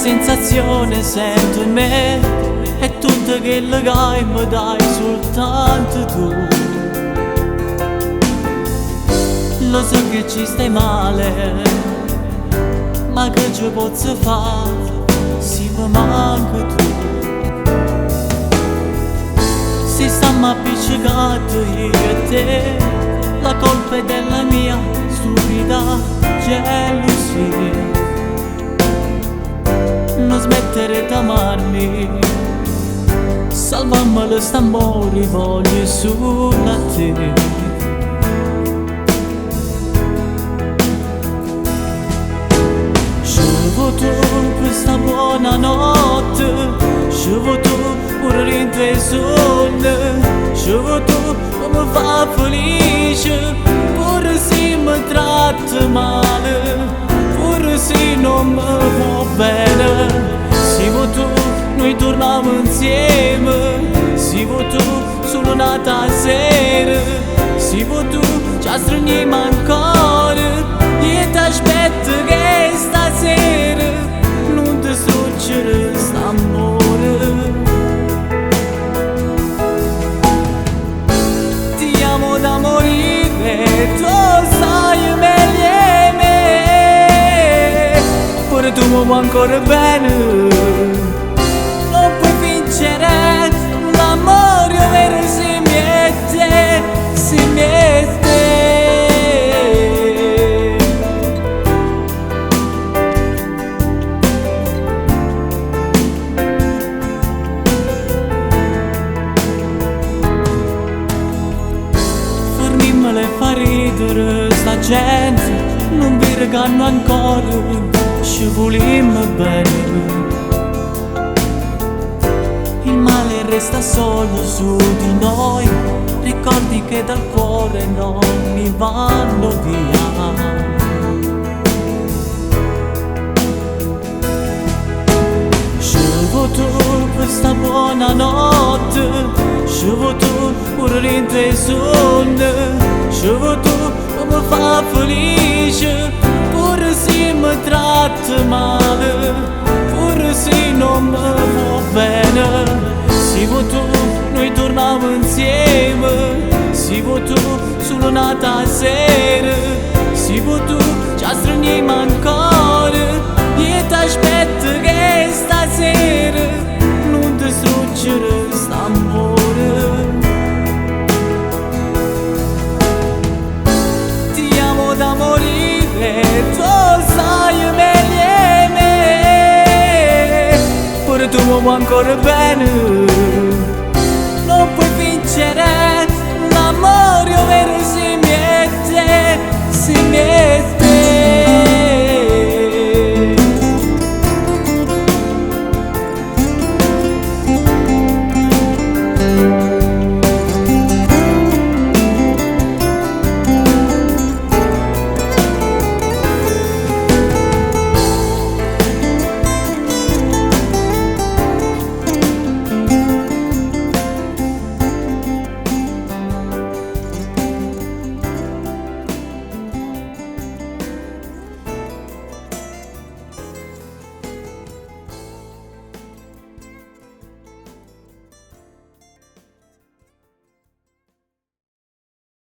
sensazione sento in me, è tutto che legai mi dai soltanto tu. Lo so che ci stai male, ma che ci posso fare se mi manca tu? Se stiamo appiccicati io e te, la colpa è della mia stupida gelosia. Non smettere d'amarmi, salvammi st'amore, voglio solo a te. Scevo tu questa buona notte, scevo tu pure in tuoi sogni, scevo tu come fa felice, pure se mi tratta male, pure se non mi va bene. Se vuoi tu noi torniamo insieme, se vuoi tu solo nata sera, se vuoi tu ci stringiamo ancora, io ti aspetto che stasera non ti struggere st'amore. Ti amo da morire, tu sai meglio di me, pure tu mi vuoi ancora bene. Non puoi vincere l'amore vero se mi è te, se mi è te. Fermimmele e fa ridere sta gente, non vi reganno ancora, ci volimmo bene. Il male resta solo su di noi, ricordi che dal cuore non mi vanno via. Scevo tu questa buona notte, scevo tu pure in tuoi sogni, scevo tu come fa felice, pure se mi tratta male, pure se non mi va bene. Se vuoi tu noi torniamo insieme, se vuoi tu solo nata sera, se vuoi tu ci stringiamo ancora, io ti aspetto che stasera non ti struggere st'amore. Ti amo da morire, tu sai meglio di me, pure tu mi vuoi ancora bene.